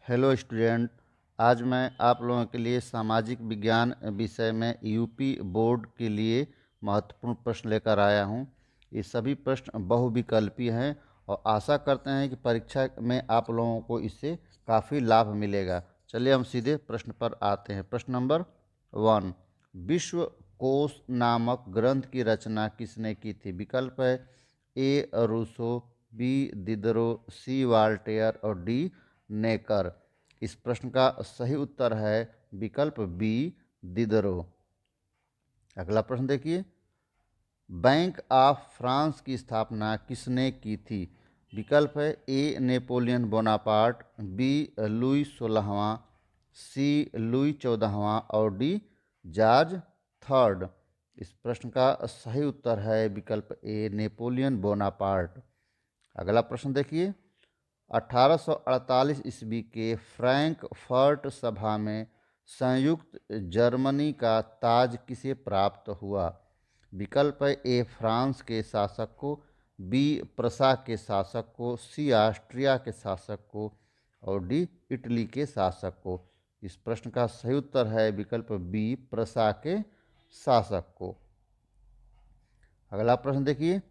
Hello student. आज मैं आप लोगों के लिए सामाजिक विज्ञान विषय में यूपी बोर्ड के लिए महत्वपूर्ण प्रश्न लेकर आया हूं। ये सभी प्रश्न बहुविकल्पी हैं और आशा करते हैं कि परीक्षा में आप लोगों को इससे काफ़ी लाभ मिलेगा। चलिए हम सीधे प्रश्न पर आते हैं। प्रश्न नंबर 1, विश्व कोश नामक ग्रंथ की रचना किसने की थी? विकल्प है ए रूसो, बी दिदरो, सी वाल्टेयर और डी नेकर। इस प्रश्न का सही उत्तर है विकल्प बी दिदरो। अगला प्रश्न देखिए, बैंक ऑफ फ्रांस की स्थापना किसने की थी? विकल्प है ए नेपोलियन बोनापार्ट, बी लुई 16वां, सी लुई 14वां और डी जॉर्ज थर्ड। इस प्रश्न का सही उत्तर है विकल्प ए नेपोलियन बोनापार्ट। अगला प्रश्न देखिए, 1848 ईस्वी के फ्रैंकफर्ट सभा में संयुक्त जर्मनी का ताज किसे प्राप्त हुआ? विकल्प है ए फ्रांस के शासक को, बी प्रसा के शासक को, सी ऑस्ट्रिया के शासक को और डी इटली के शासक को। इस प्रश्न का सही उत्तर है विकल्प बी प्रसा के शासक को। अगला प्रश्न देखिए,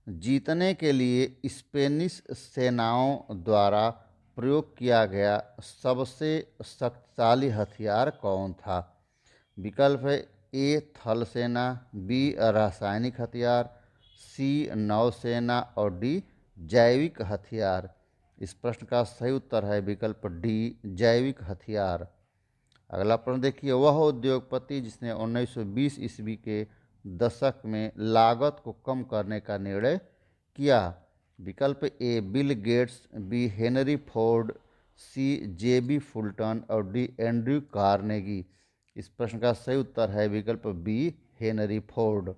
जीतने के लिए स्पेनिश सेनाओं द्वारा प्रयोग किया गया सबसे शक्तिशाली हथियार कौन था? विकल्प है ए थल सेना, बी रासायनिक हथियार, सी नौसेना और डी जैविक हथियार। इस प्रश्न का सही उत्तर है विकल्प डी जैविक हथियार। अगला प्रश्न देखिए, वह उद्योगपति जिसने 1920 ईस्वी के दशक में लागत को कम करने का निर्णय किया? विकल्प A Bill Gates, B Henry Ford, C JB Fulton और डी एंड्रयू कार्नेगी। इस प्रश्न का सही उत्तर है विकल्प बी हेनरी फोर्ड।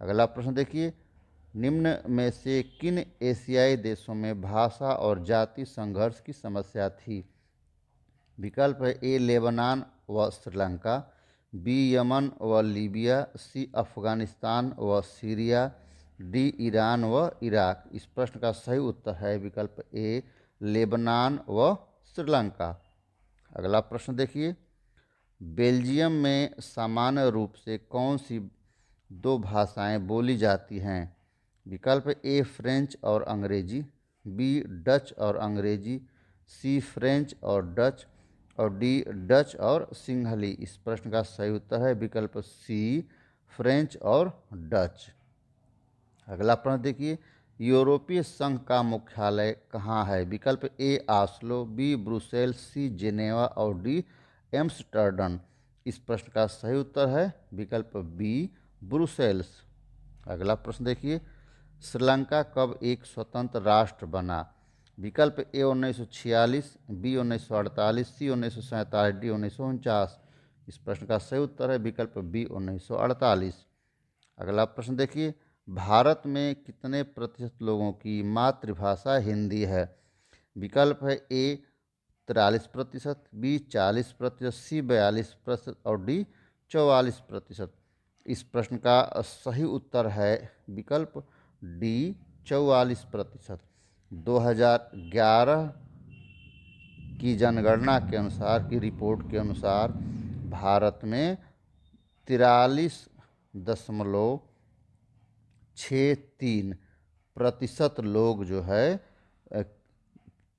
अगला प्रश्न देखिए, निम्न में से किन एशियाई देशों में भाषा और जाति संघर्ष की समस्या थी? विकल्प है ए लेबनान व श्रीलंका, बी यमन व लीबिया, सी अफगानिस्तान व सीरिया, डी ईरान व इराक। इस प्रश्न का सही उत्तर है विकल्प ए लेबनान व श्रीलंका। अगला प्रश्न देखिए, बेल्जियम में सामान्य रूप से कौन सी दो भाषाएं बोली जाती हैं? विकल्प ए फ्रेंच और अंग्रेजी, बी डच और अंग्रेजी, सी फ्रेंच और डच और डी डच और सिंहली। इस प्रश्न का सही उत्तर है विकल्प सी फ्रेंच और डच। अगला प्रश्न देखिए, यूरोपीय संघ का मुख्यालय कहाँ है? विकल्प ए आस्लो, बी ब्रुसेल्स, सी जेनेवा और डी एम्स्टर्डम। इस प्रश्न का सही उत्तर है विकल्प बी ब्रुसेल्स। अगला प्रश्न देखिए, श्रीलंका कब एक स्वतंत्र राष्ट्र बना? विकल्प ए 1946, बी 1948, सी 1947, डी 1949। इस प्रश्न का सही उत्तर है विकल्प बी 1948। अगला प्रश्न देखिए, भारत में कितने प्रतिशत लोगों की मातृभाषा हिंदी है? विकल्प है ए 43%, बी 40%, सी 42% और डी 44%। इस प्रश्न का सही उत्तर है विकल्प डी 44%। 2011 की जनगणना के अनुसार, की रिपोर्ट के अनुसार भारत में 43.63% लोग जो है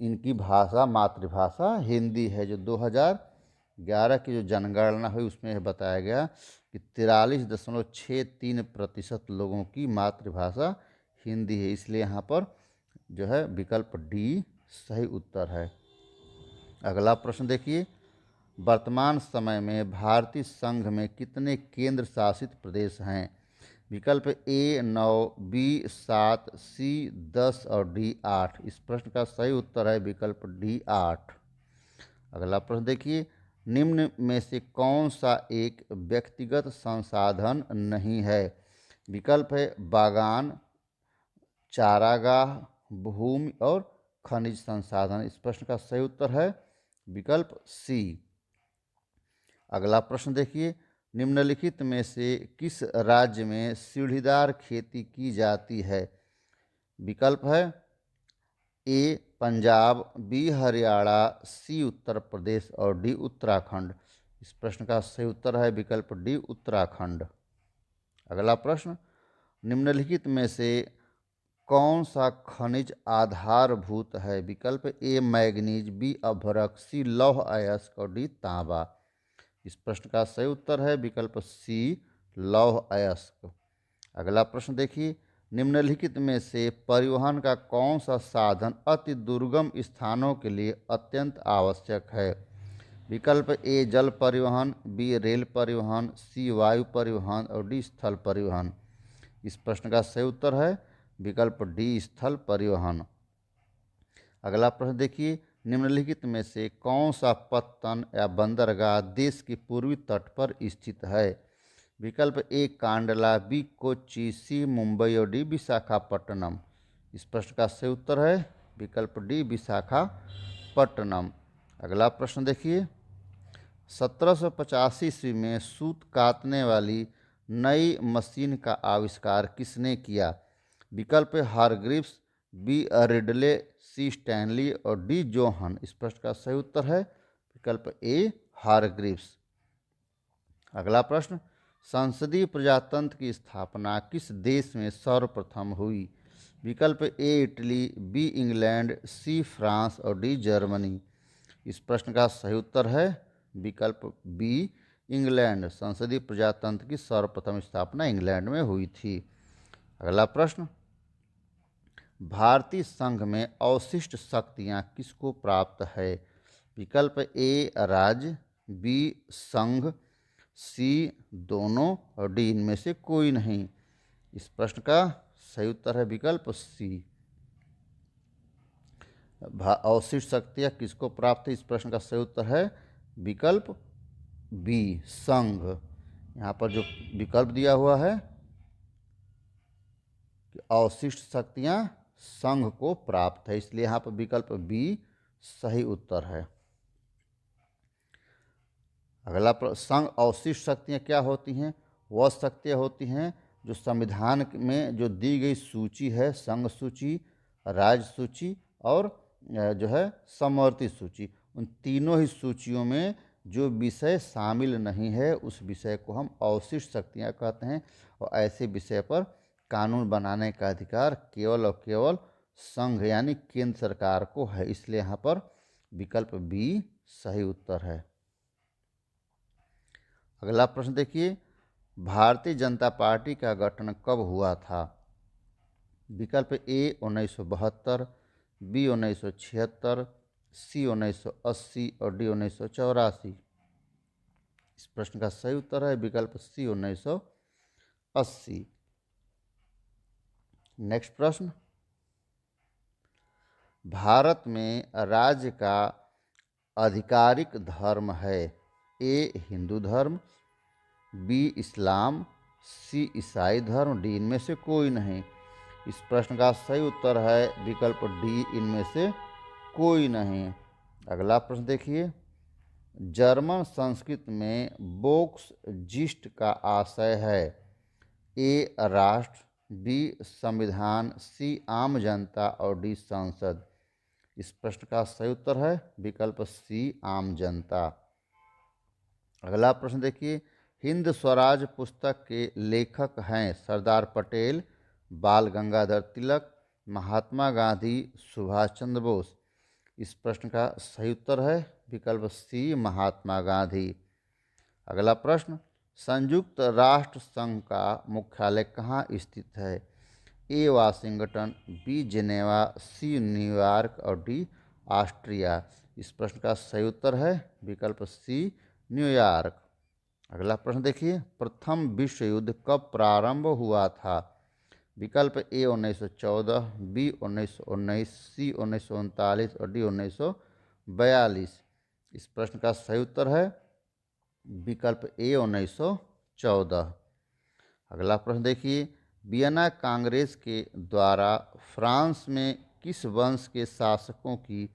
इनकी भाषा मातृभाषा हिंदी है। जो 2011 की जो जनगणना हुई उसमें बताया गया कि 43.63% लोगों की मातृभाषा हिंदी है, इसलिए यहाँ पर जो है विकल्प डी सही उत्तर है। अगला प्रश्न देखिए, वर्तमान समय में भारतीय संघ में कितने केंद्र शासित प्रदेश हैं? विकल्प ए 9, बी 7, सी 10 और डी 8। इस प्रश्न का सही उत्तर है विकल्प डी 8। अगला प्रश्न देखिए, निम्न में से कौन सा एक व्यक्तिगत संसाधन नहीं है? विकल्प है बागान, चारागाह, भूमि और खनिज संसाधन। इस प्रश्न का सही उत्तर है विकल्प सी। अगला प्रश्न देखिए, निम्नलिखित में से किस राज्य में सीढ़ीदार खेती की जाती है? विकल्प है ए पंजाब, बी हरियाणा, सी उत्तर प्रदेश और डी उत्तराखंड। इस प्रश्न का सही उत्तर है विकल्प डी उत्तराखंड। अगला प्रश्न, निम्नलिखित में से कौन सा खनिज आधारभूत है? विकल्प ए मैग्नीज, बी अभ्रक, सी लौह अयस्क और डी तांबा। इस प्रश्न का सही उत्तर है विकल्प सी लौह अयस्क। अगला प्रश्न देखिए, निम्नलिखित में से परिवहन का कौन सा साधन अति दुर्गम स्थानों के लिए अत्यंत आवश्यक है? विकल्प ए जल परिवहन, बी रेल परिवहन, सी वायु परिवहन और डी स्थल परिवहन। इस प्रश्न का सही उत्तर है विकल्प डी स्थल परिवहन। अगला प्रश्न देखिए, निम्नलिखित में से कौन सा पत्तन या बंदरगाह देश के पूर्वी तट पर स्थित है? विकल्प ए कांडला, बी कोच्चि, सी मुंबई और डी विशाखापट्टनम। इस प्रश्न का सही उत्तर है विकल्प डी विशाखापट्टनम। अगला प्रश्न देखिए, 1785 ईस्वी में सूत कातने वाली नई मशीन का आविष्कार किसने किया? विकल्प हारग्रीव्स, बी रिडले, सी स्टैनली और डी जोहन। इस प्रश्न का सही उत्तर है विकल्प ए हारग्रीव्स। अगला प्रश्न, संसदीय प्रजातंत्र की स्थापना किस देश में सर्वप्रथम हुई? विकल्प A Italy, B England, C France और डी जर्मनी। इस प्रश्न का सही उत्तर है विकल्प बी इंग्लैंड। संसदीय प्रजातंत्र की सर्वप्रथम स्थापना इंग्लैंड में हुई थी। अगला प्रश्न, भारतीय संघ में अवशिष्ट शक्तियां किसको प्राप्त है? विकल्प ए राज्य, बी संघ, सी दोनों और डी इनमें से कोई नहीं। इस प्रश्न का सही उत्तर है विकल्प सी। अवशिष्ट शक्तियां किसको प्राप्त है? इस प्रश्न का सही उत्तर है विकल्प बी संघ। यहाँ पर जो विकल्प दिया हुआ है कि अवशिष्ट शक्तियां संघ को प्राप्त है, इसलिए यहाँ पर विकल्प बी सही उत्तर है। अगला संघ अवशिष्ट शक्तियां क्या होती हैं? वह शक्तियां होती हैं जो संविधान में जो दी गई सूची है, संघ सूची, राज्य सूची और जो है समवर्ती सूची, उन तीनों ही सूचियों में जो विषय शामिल नहीं है उस विषय को हम अवशिष्ट शक्तियां कहते हैं। और ऐसे विषय पर कानून बनाने का अधिकार केवल और केवल संघ यानी केंद्र सरकार को है, इसलिए यहाँ पर विकल्प बी सही उत्तर है। अगला प्रश्न देखिए, भारतीय जनता पार्टी का गठन कब हुआ था? विकल्प ए 1972, बी 1976, सी 1980 और डी 1984। इस प्रश्न का सही उत्तर है विकल्प सी 1980। नेक्स्ट प्रश्न, भारत में राज्य का आधिकारिक धर्म है? ए हिंदू धर्म, बी इस्लाम, सी ईसाई धर्म, डी इनमें से कोई नहीं। इस प्रश्न का सही उत्तर है विकल्प डी इनमें से कोई नहीं। अगला प्रश्न देखिए, जर्मन संस्कृत में वोक्स जिस्ट का आशय है? ए राष्ट्र, बी संविधान, सी आम जनता और डी संसद। इस प्रश्न का सही उत्तर है विकल्प सी आम जनता। अगला प्रश्न देखिए, हिंद स्वराज पुस्तक के लेखक हैं सरदार पटेल, बाल गंगाधर तिलक, महात्मा गांधी, सुभाष चंद्र बोस। इस प्रश्न का सही उत्तर है विकल्प सी महात्मा गांधी। अगला प्रश्न, संयुक्त राष्ट्र संघ का मुख्यालय कहाँ स्थित है? A Washington, B Geneva, C New York और डी ऑस्ट्रिया। इस प्रश्न का सही उत्तर है विकल्प सी न्यूयॉर्क। अगला प्रश्न देखिए, प्रथम विश्व युद्ध कब प्रारंभ हुआ था? विकल्प ए 1914, बी 1919, सी 1939 और डी 1942। इस प्रश्न का सही उत्तर है विकल्प ए 1914। अगला प्रश्न देखिए, वियना कांग्रेस के द्वारा फ्रांस में किस वंश के शासकों की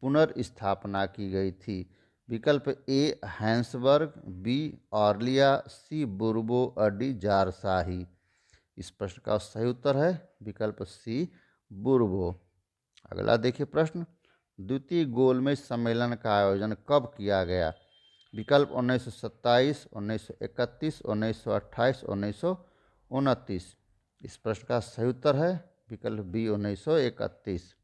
पुनर्स्थापना की गई थी? विकल्प ए हैंसबर्ग, बी ऑर्लिया, सी बुर्बो और डी जारशाही। इस प्रश्न का सही उत्तर है विकल्प सी बुर्बो। अगला देखिए प्रश्न, द्वितीय गोलमेज सम्मेलन का आयोजन कब किया गया? विकल्प 1927, 1931, 1928, 1929। इस प्रश्न का सही उत्तर है विकल्प बी 1931।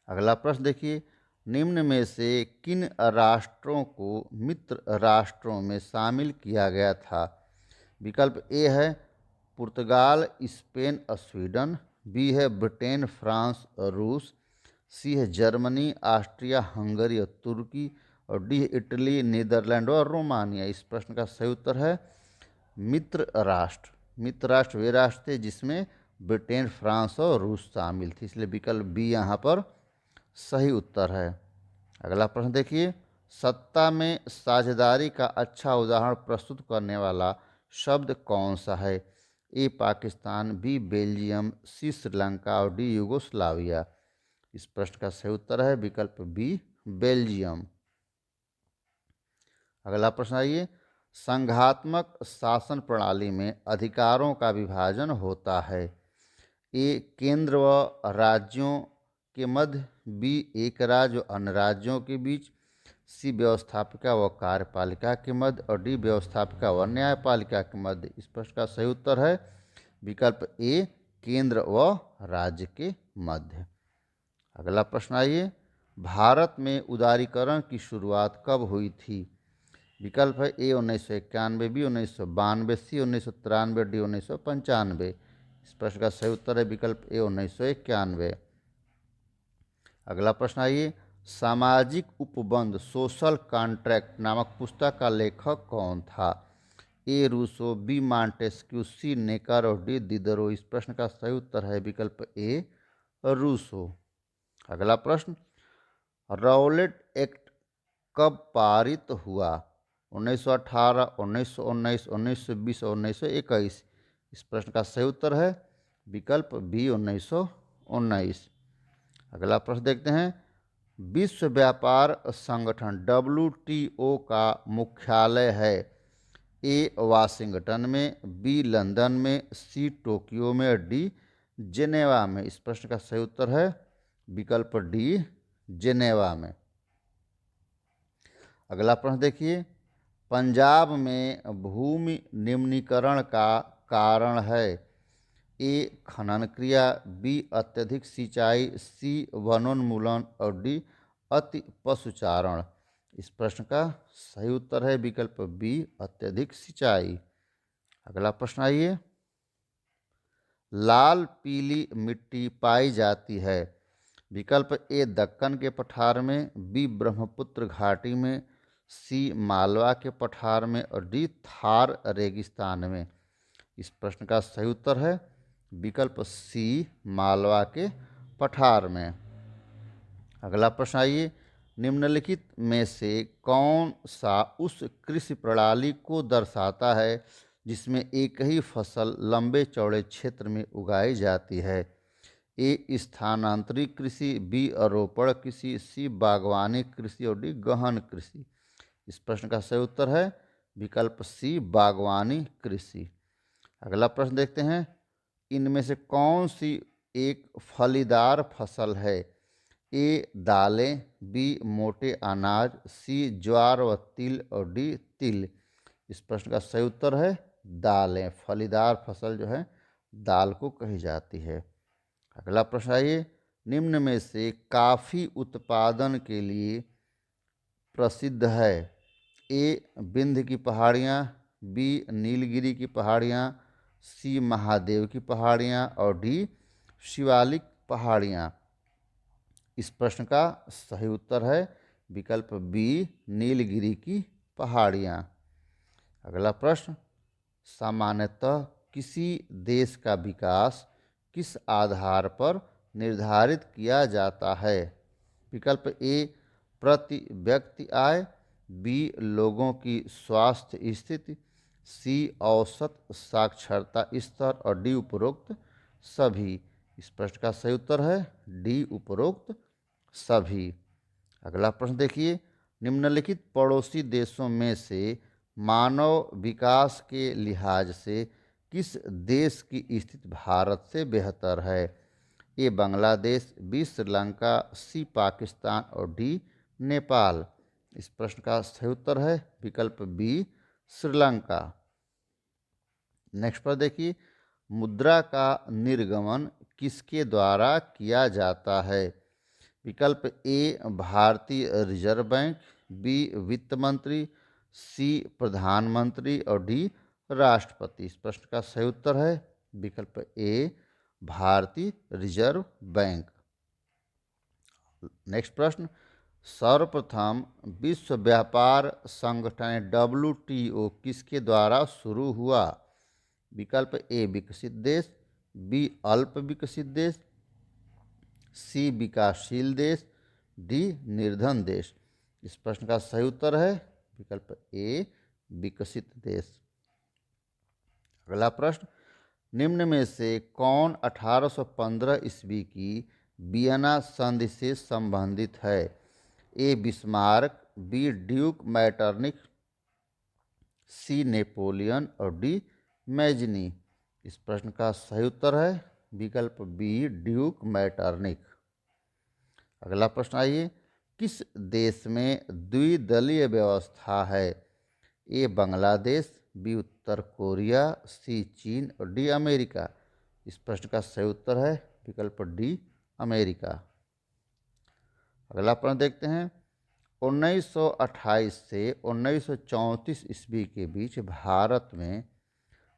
अगला प्रश्न देखिए, निम्न में से किन राष्ट्रों को मित्र राष्ट्रों में शामिल किया गया था? विकल्प ए है पुर्तगाल, स्पेन और स्वीडन, बी है ब्रिटेन, फ्रांस और रूस, सी है जर्मनी, ऑस्ट्रिया, हंगरी और तुर्की, और डी है इटली, नीदरलैंड और रोमानिया। इस प्रश्न का सही उत्तर है मित्र राष्ट्र। मित्र राष्ट्र वे राष्ट्र थे जिसमें ब्रिटेन, फ्रांस और रूस शामिल थी, इसलिए विकल्प बी यहाँ पर सही उत्तर है। अगला प्रश्न देखिए, सत्ता में साझेदारी का अच्छा उदाहरण प्रस्तुत करने वाला शब्द कौन सा है? ए पाकिस्तान, बी बेल्जियम, सी श्रीलंका और डी यूगोस्लाविया। इस प्रश्न का सही उत्तर है विकल्प बी बेल्जियम। अगला प्रश्न आइए, संघात्मक शासन प्रणाली में अधिकारों का विभाजन होता है? ए केंद्र व राज्यों के मध्य, बी एक राज्य व अन्य राज्यों के बीच, सी व्यवस्थापिका व कार्यपालिका के मध्य और डी व्यवस्थापिका व न्यायपालिका के मध्य। इस प्रश्न का सही उत्तर है विकल्प ए केंद्र व राज्य के मध्य। अगला प्रश्न आइए, भारत में उदारीकरण की शुरुआत कब हुई थी? विकल्प है ए 1991, बी 1992, सी 1993, डी 1995। इस प्रश्न का सही उत्तर है विकल्प ए 1991। अगला प्रश्न आइए, सामाजिक उपबंध सोशल कॉन्ट्रैक्ट नामक पुस्तक का लेखक कौन था? ए रूसो, बी मॉन्टेस्क्यू, सी नेकर और डी दिदरो। इस प्रश्न का सही उत्तर है विकल्प ए रूसो। अगला प्रश्न, रॉलेट एक्ट कब पारित हुआ? 1918, 1919, 1920 और 1921। इस प्रश्न का सही उत्तर है विकल्प बी 1919। अगला प्रश्न देखते हैं, विश्व व्यापार संगठन WTO का मुख्यालय है? ए वाशिंगटन में, बी लंदन में, सी टोक्यो में और डी जेनेवा में। इस प्रश्न का सही उत्तर है विकल्प डी जेनेवा में। अगला प्रश्न देखिए, पंजाब में भूमि निम्नीकरण का कारण है? ए खनन क्रिया, बी अत्यधिक सिंचाई, सी वनोन्मूलन और डी अति पशुचारण। इस प्रश्न का सही उत्तर है विकल्प बी अत्यधिक सिंचाई। अगला प्रश्न आइए, लाल पीली मिट्टी पाई जाती है? विकल्प ए दक्कन के पठार में, बी ब्रह्मपुत्र घाटी में, सी मालवा के पठार में और डी थार रेगिस्तान में। इस प्रश्न का सही उत्तर है विकल्प सी मालवा के पठार में। अगला प्रश्न आइए, निम्नलिखित में से कौन सा उस कृषि प्रणाली को दर्शाता है जिसमें एक ही फसल लंबे चौड़े क्षेत्र में उगाई जाती है? ए स्थानांतरित कृषि, बी आरोपण कृषि, सी बागवानी कृषि और डी गहन कृषि। इस प्रश्न का सही उत्तर है विकल्प सी बागवानी कृषि। अगला प्रश्न देखते हैं, इनमें से कौन सी एक फलीदार फसल है? ए दालें, बी मोटे अनाज, सी ज्वार व तिल और डी तिल। इस प्रश्न का सही उत्तर है दालें। फलीदार फसल जो है दाल को कही जाती है। अगला प्रश्न आइए, निम्न में से कॉफ़ी उत्पादन के लिए प्रसिद्ध है? ए विंध्य की पहाड़ियाँ, बी नीलगिरी की पहाड़ियाँ, सी महादेव की पहाड़ियाँ और डी शिवालिक पहाड़ियाँ। इस प्रश्न का सही उत्तर है विकल्प बी नीलगिरी की पहाड़ियाँ। अगला प्रश्न, सामान्यतः किसी देश का विकास किस आधार पर निर्धारित किया जाता है? विकल्प ए प्रति व्यक्ति आय, बी लोगों की स्वास्थ्य स्थिति, सी औसत साक्षरता स्तर और डी उपरोक्त सभी। इस प्रश्न का सही उत्तर है डी उपरोक्त सभी। अगला प्रश्न देखिए, निम्नलिखित पड़ोसी देशों में से मानव विकास के लिहाज से किस देश की स्थिति भारत से बेहतर है? ए बांग्लादेश, बी श्रीलंका, सी पाकिस्तान और डी नेपाल। इस प्रश्न का सही उत्तर है विकल्प बी श्रीलंका। नेक्स्ट पर देखिए, मुद्रा का निर्गमन किसके द्वारा किया जाता है? विकल्प ए भारतीय रिजर्व बैंक, बी वित्त मंत्री, सी प्रधानमंत्री और डी राष्ट्रपति। इस प्रश्न का सही उत्तर है विकल्प ए भारतीय रिजर्व बैंक। नेक्स्ट प्रश्न, सर्वप्रथम विश्व व्यापार संगठन WTO किसके द्वारा शुरू हुआ? विकल्प ए विकसित देश, बी अल्प विकसित देश, सी विकासशील देश, डी निर्धन देश। इस प्रश्न का सही उत्तर है विकल्प ए विकसित देश। अगला प्रश्न, निम्न में से कौन 1815 ईस्वी की वियना संधि से संबंधित है? ए बिस्मार्क, बी ड्यूक मैटरनिख, सी नेपोलियन और डी मैजनी। इस प्रश्न का सही उत्तर है विकल्प बी ड्यूक मैटरनिख। अगला प्रश्न आइए, किस देश में द्विदलीय व्यवस्था है? ए बांग्लादेश, बी उत्तर कोरिया, सी चीन और डी अमेरिका। इस प्रश्न का सही उत्तर है विकल्प डी अमेरिका। अगला प्रश्न देखते हैं, 1928 से 1934 ईस्वी के बीच भारत में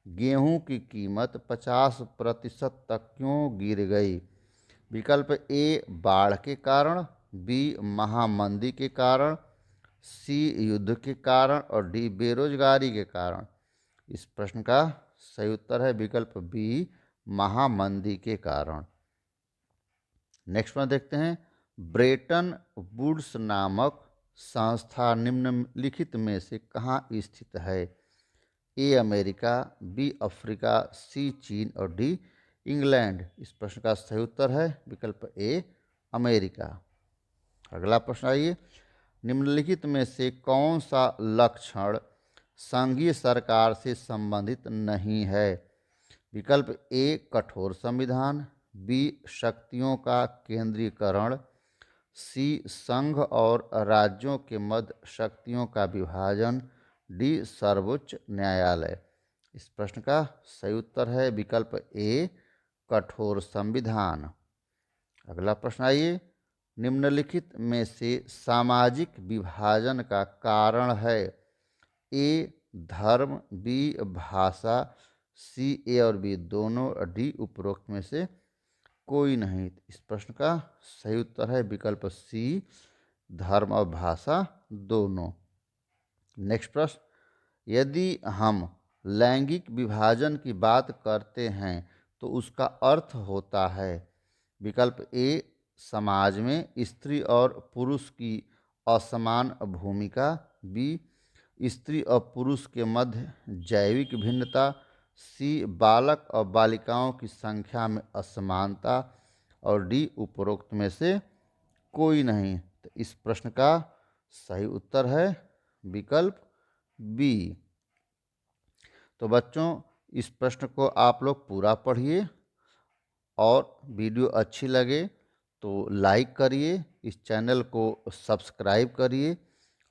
गेहूं की कीमत 50% तक क्यों गिर गई? विकल्प ए बाढ़ के कारण, बी महामंदी के कारण, सी युद्ध के कारण और डी बेरोजगारी के कारण। इस प्रश्न का सही उत्तर है विकल्प बी महामंदी के कारण। नेक्स्ट में देखते हैं, ब्रेटन वुड्स नामक संस्था निम्नलिखित में से कहाँ स्थित है? ए अमेरिका, बी अफ्रीका, सी चीन और डी इंग्लैंड। इस प्रश्न का सही उत्तर है विकल्प ए अमेरिका। अगला प्रश्न आइए, निम्नलिखित में से कौन सा लक्षण संघीय सरकार से संबंधित नहीं है? विकल्प ए कठोर संविधान, बी शक्तियों का केंद्रीकरण, सी संघ और राज्यों के मध्य शक्तियों का विभाजन, डी सर्वोच्च न्यायालय। इस प्रश्न का सही उत्तर है विकल्प ए कठोर संविधान। अगला प्रश्न आइए, निम्नलिखित में से सामाजिक विभाजन का कारण है? ए धर्म, बी भाषा, सी ए और बी दोनों, डी उपरोक्त में से कोई नहीं। इस प्रश्न का सही उत्तर है विकल्प सी धर्म और भाषा दोनों। नेक्स्ट प्रश्न, यदि हम लैंगिक विभाजन की बात करते हैं तो उसका अर्थ होता है? विकल्प ए समाज में स्त्री और पुरुष की असमान भूमिका, बी स्त्री और पुरुष के मध्य जैविक भिन्नता, सी बालक और बालिकाओं की संख्या में असमानता और डी उपरोक्त में से कोई नहीं। तो इस प्रश्न का सही उत्तर है विकल्प बी। तो बच्चों, इस प्रश्न को आप लोग पूरा पढ़िए और वीडियो अच्छी लगे तो लाइक करिए, इस चैनल को सब्सक्राइब करिए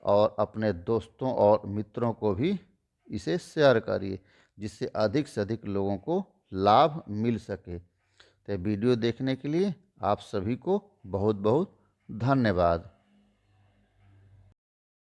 और अपने दोस्तों और मित्रों को भी इसे शेयर करिए जिससे अधिक से अधिक लोगों को लाभ मिल सके। तो वीडियो देखने के लिए आप सभी को बहुत बहुत धन्यवाद।